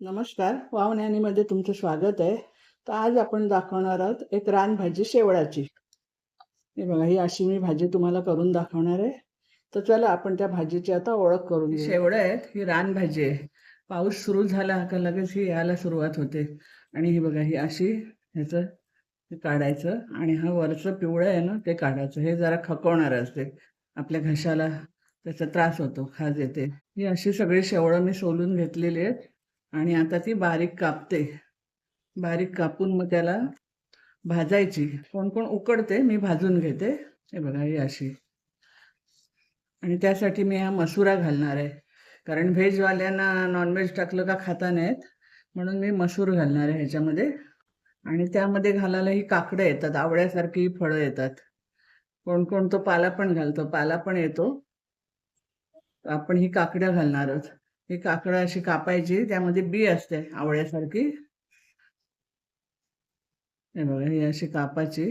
नमस्कार, वावण्यानीमध्ये तुमचं स्वागत आहे. तर आज आपण दाखवणार आहोत एक रानभाजी शेवळाची. हे बघा, ही अशी मी भाजी तुम्हाला करून दाखवणार आहे. तर चला आपण त्या भाजीची आता ओळख करून घेऊ. शेवळं आहेत, ही रानभाजी आहे. पाऊस सुरू झाला का लगेच ही यायला सुरुवात होते. आणि ही बघा, ही अशी ह्याचं हे काढायचं आणि हा वरचं पिवळं आहे ना ते काढायचं. हे जरा खवणार असते, आपल्या घशाला त्याचा त्रास होतो, खाज येते. ही अशी सगळी शेवळं मी सोलून घेतलेली आहेत आणि आता ती बारीक कापते. बारीक कापून मग त्याला भाजायची. कोण कोण उकडते, मी भाजून घेते. हे बघा, ही अशी. आणि त्यासाठी मी हा मसुरा घालणार आहे, कारण व्हेजवाल्यांना नॉनव्हेज टाकलं का खाता नाहीत, म्हणून मी मसूर घालणार आहे ह्याच्यामध्ये. आणि त्यामध्ये घालायला ही काकडं येतात, आवळ्यासारखी फळं येतात. कोण कोण तो पाला पण घालतो, पाला पण येतो. आपण ही काकडं घालणार आहोत. ही काकडं अशी कापायची, त्यामध्ये बी असते आवळ्यासारखी. हे बघा, ही अशी कापायची,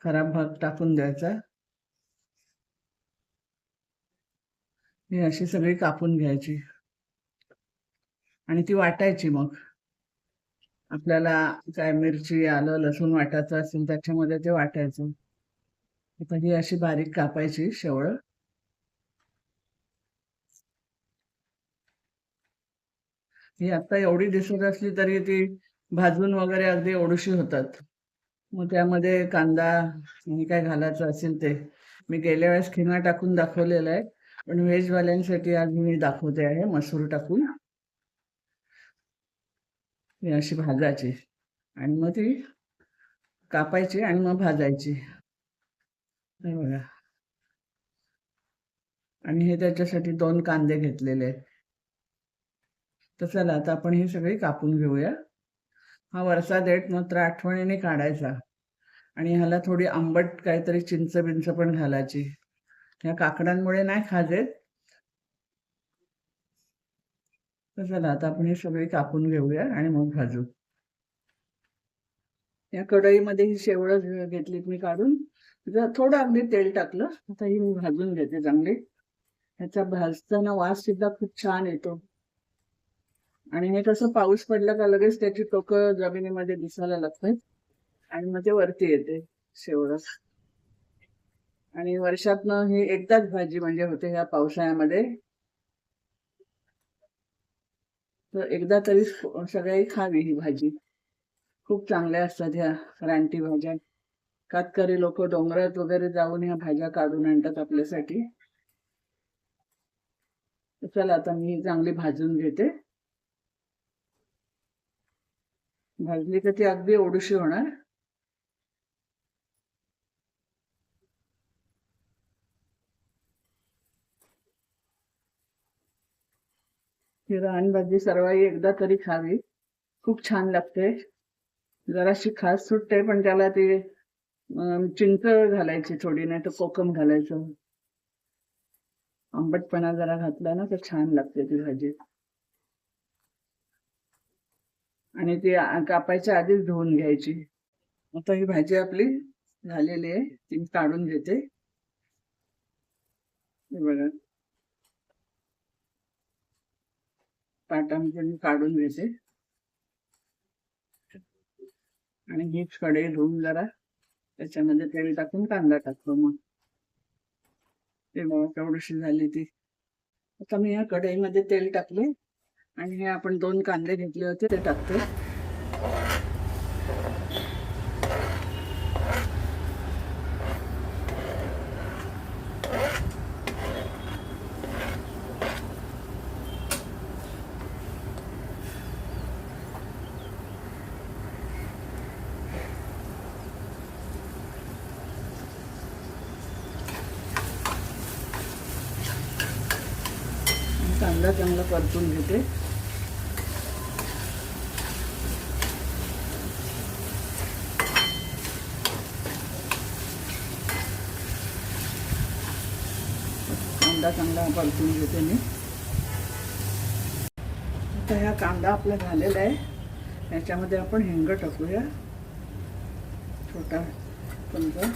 खराब भाग टाकून द्यायचा. ही अशी सगळी कापून घ्यायची आणि ती वाटायची. मग आपल्याला काय मिरची, आलं, लसूण वाटायचं असेल त्याच्यामध्ये ते वाटायचं. आता ही अशी बारीक कापायची शेवळं. ही आता एवढी दिसत असली तरी ती भाजून वगैरे अगदी एवढीशी होतात. मग त्यामध्ये कांदा आणि काय घालायचं असेल ते. मी गेल्या वेळेस खिमा टाकून दाखवलेला आहे, पण व्हेजवाल्यांसाठी आज मी दाखवते आहे मसूर टाकून. ही अशी भाजायची आणि मग ती कापायची आणि मग भाजायची. हे बघा. आणि हे त्याच्यासाठी 2 कांदे घेतलेले आहेत. तर चला आता आपण ही सगळी कापून घेऊया. हा वरचा देठ मात्र आठवणीने काढायचा आणि ह्याला थोडी आंबट काहीतरी चिंच बिंच पण घालायची. ह्या काकडांमुळे नाही खाजेत. तर चला आता आपण ही सगळी कापून घेऊया आणि मग भाजू. या कढईमध्ये ही शेवळं घेतलीत मी काढून. थोडं अगदी तेल टाकलं. आता ही मी भाजून घेते चांगली. ह्याचा भाजताना वास सुद्धा खूप छान येतो. आणि हे कसं पाऊस पडला का लगेच त्याची टोकं जमिनीमध्ये दिसायला लागतात आणि मग ते वरती येते शेवळं. आणि वर्षातनं ही एकदाच भाजी म्हणजे होते ह्या पावसाळ्यामध्ये. तर एकदा तरी सगळ्यांनी खावी ही भाजी. खूप चांगल्या असतात ह्या रानटी भाज्या. कातकरी लोक डोंगरात वगैरे जाऊन ह्या भाज्या काढून आणतात आपल्यासाठी. चला आता मी चांगली भाजून घेते. भाजली तर ती अगदी एवढीशी होणार. ही रानभाजी सर्वांनी एकदा तरी खावी. खूप छान लागते. जराशी खास सुटते, पण त्याला ते चिंच घालायची थोडी, नाही तर कोकम घालायचं. आंबटपणा जरा घातला ना तर छान लागते ती भाजी. आणि ती कापायच्या आधीच धुवून घ्यायची. आता ही भाजी आपली झालेली आहे, ती काढून घेते. हे बघा, पाटामध्ये मी काढून घेते. आणि हीच कढई धुवून जरा त्याच्यामध्ये तेल टाकून कांदा टाकतो. मग ते बघा केवढीशी झाली ती. आता मी या कढईमध्ये तेल टाकले आणि हे आपण 2 कांदे घेतले होते ते टाकते. कांदा चांगला परतून घेते. कांदा चांगला परतून घेते मी. आता हा कांदा आपला झालेला आहे. याच्यामध्ये आपण हिंग टाकूया, छोटा चमचा.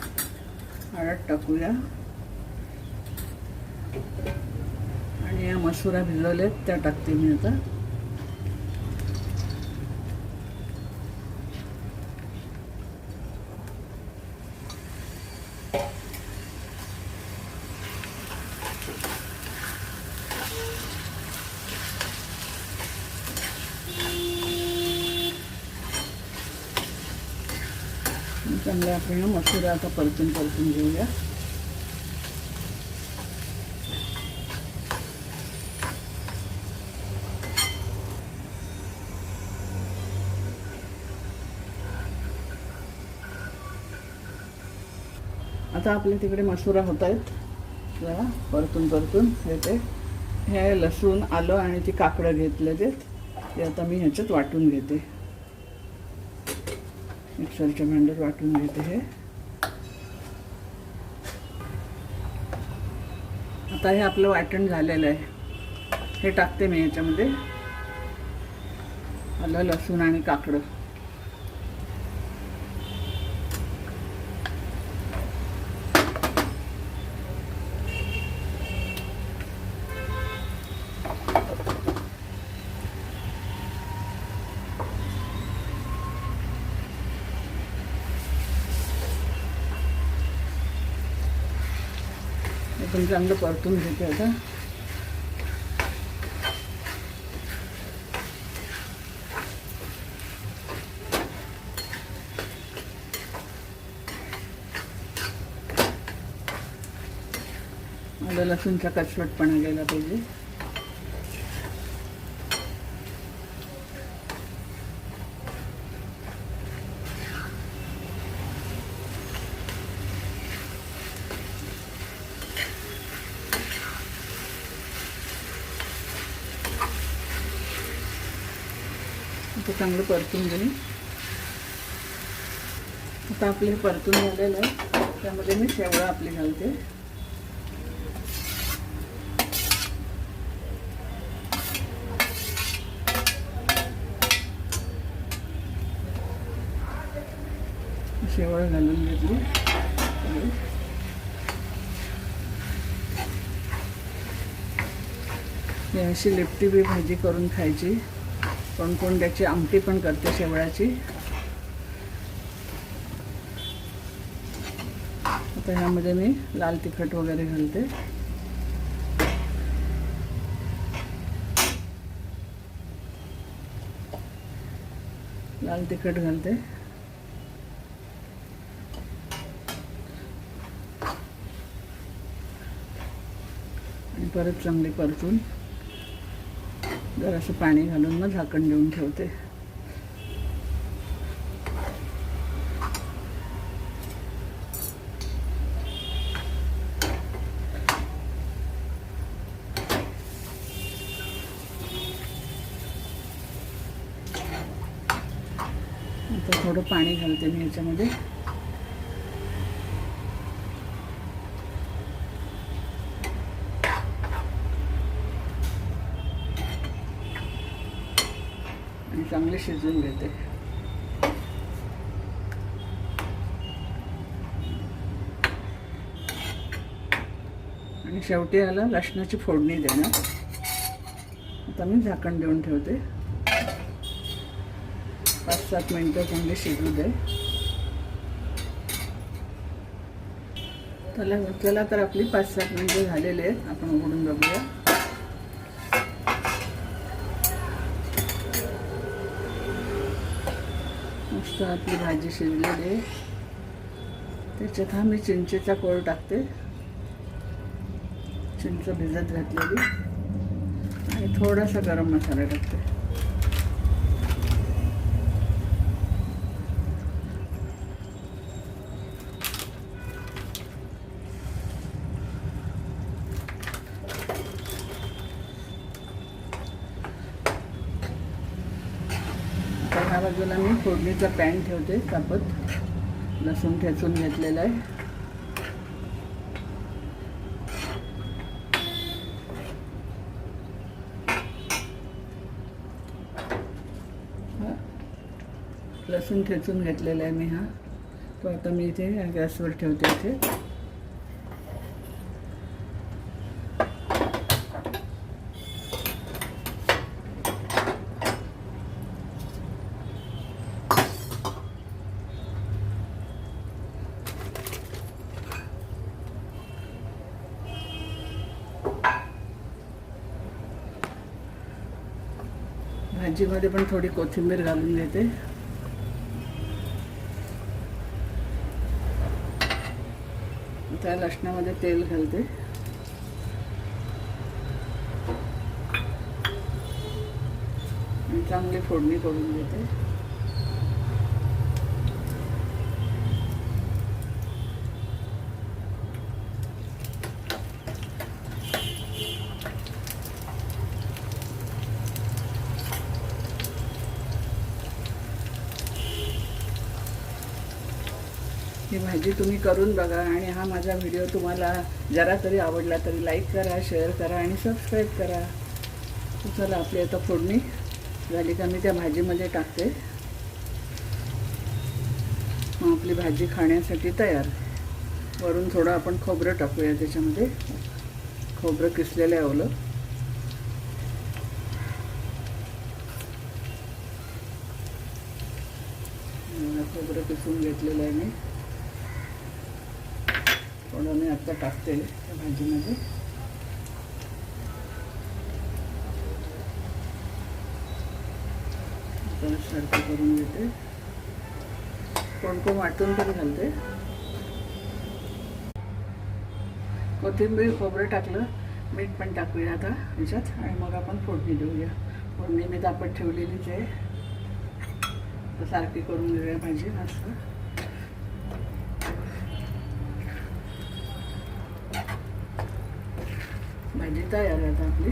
हळद टाकूया आणि या मसुरा भिजवलेत त्या टाकते मी आता. चांगला आपण मसुरा आता परतून घेऊया. आता आपले तिकडे मसुरा होत आहेत. जरा परतून हे लसूण आलं आणि ती काकडं घेतले ते आता मी ह्याच्यात वाटून घेते. मिक्सरच्या भांड्यात वाटून घेते हे. आता हे आपलं वाटण झालेलं आहे. हे टाकते मी ह्याच्यामध्ये. आलं लसूण आणि काकडं. पण चांगलं परतून घेते आता. आलं लसूणचा कचवटपणा गेला पाहिजे. चांगलं परतून घेईन. आता आपले परतून झालेलं आहे. त्यामध्ये मी शेवळा आपली घालते. शेवळ घालून घेतली. अशी लिपटी बी भाजी करून खायची. कोण त्याची आमटी पण करते शेवळाची. आता ह्यामध्ये मी लाल तिखट वगैरे घालते. लाल तिखट घालते. आणि परत चांगली परतून जरासं पाणी घालून मग झाकण देऊन ठेवते. आता थोडं पाणी घालते मी ह्याच्यामध्ये. चांगले शिजवून घेते. आणि शेवटी याला लसणाची फोडणी देणार. आता मी झाकण देऊन ठेवते. 5-7 मिनिटं चांगले शिजू दे. चला तर आपली 5-7 मिनिटं झालेली आहेत. आपण उघडून बघूया. मस्त आपली भाजी शिजलेली आहे. त्याच्यात मी चिंचेचा कोळ टाकते. चिंच भिजत घातलेली. आणि थोडासा गरम मसाला टाकते. ह्या बाजूला मी फोडणीचा पॅन ठेवते तापत. लसूण ठेचून घेतलेला आहे. लसूण ठेचून घेतलेला आहे मी हा. तो आता मी इथे गॅसवर ठेवते. इथे भाजीमध्ये पण थोडी कोथिंबीर घालून घेते. त्या लसणामध्ये तेल घालते. आणि चांगली फोडणी करून घेते. ही भाजी तुम्ही करून बघा आणि हा माझा व्हिडिओ तुम्हाला जरा तरी आवडला तरी लाईक करा, शेअर करा आणि सबस्क्राईब करा. चला आपली आता फोडणी झाली का मी त्या भाजीमध्ये टाकते. मग आपली भाजी खाण्यासाठी तयार. वरून थोडं आपण खोबरं टाकूया त्याच्यामध्ये. खोबरं किसलेलं आहे ओलं. खोबरं किसून घेतलेलं आहे मी. थोडं मी आता टाकते त्या भाजीमध्ये. सारखं करून घेते. कोण वाटून पण घालते. कोथिंबीर, खोबरं टाकलं, मीठ पण टाकूया आता ह्याच्यात आणि मग आपण फोडणी देऊया. फोडणी मी तापत ठेवलेलीच आहे. तर सारखी करून घेऊया भाजी मस्त. भाजी तयार आहे आता आपली.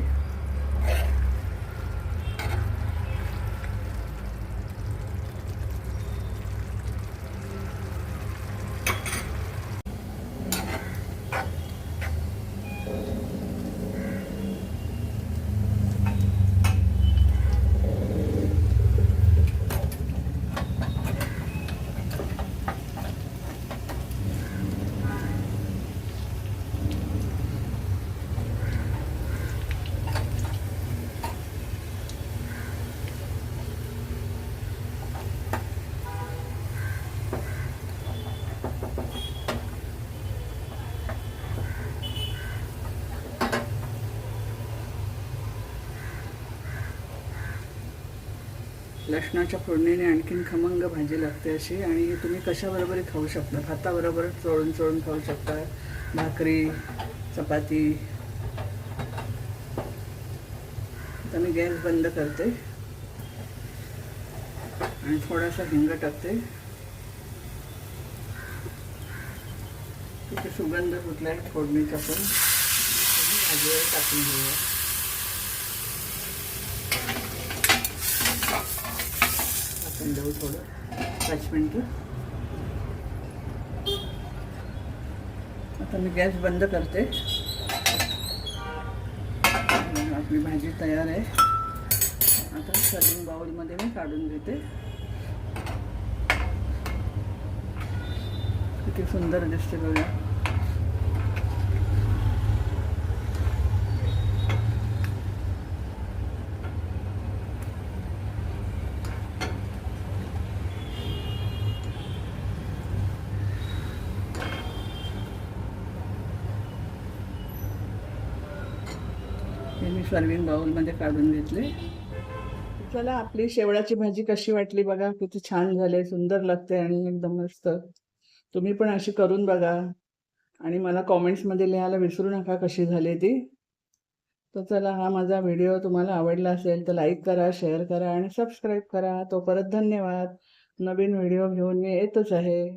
लसणाच्या फोडणीने आणखीन खमंग भाजी लागते अशी. आणि तुम्ही कशाबरोबरही खाऊ शकता. भाताबरोबर चोळून चोळून खाऊ शकता, भाकरी, चपाती. आता मी गॅस बंद करते आणि थोडासा हिंग टाकते. तिथे सुगंध कुठला आहे फोडणीचा पण भाजीवर टाकून घेऊया. टाकून देऊ थोडं 5 मिनटं. आता मी गॅस बंद करते. आपली भाजी तयार आहे. आता सर्विंग बाउलमध्ये मी काढून घेते. किती सुंदर दिसते बघा. हे मी सर्विंग बाउलमध्ये काढून घेतले. चला आपली शेवळाची भाजी कशी वाटली बघा. किती छान झाले, सुंदर लागते आणि एकदम मस्त. तुम्ही पण अशी करून बघा आणि मला कॉमेंट्समध्ये लिहायला विसरू नका कशी झाली ती. तर चला हा माझा व्हिडिओ तुम्हाला आवडला असेल तर लाईक करा, शेअर करा आणि सबस्क्राईब करा. तो परत धन्यवाद. नवीन व्हिडिओ घेऊन मी येतच आहे.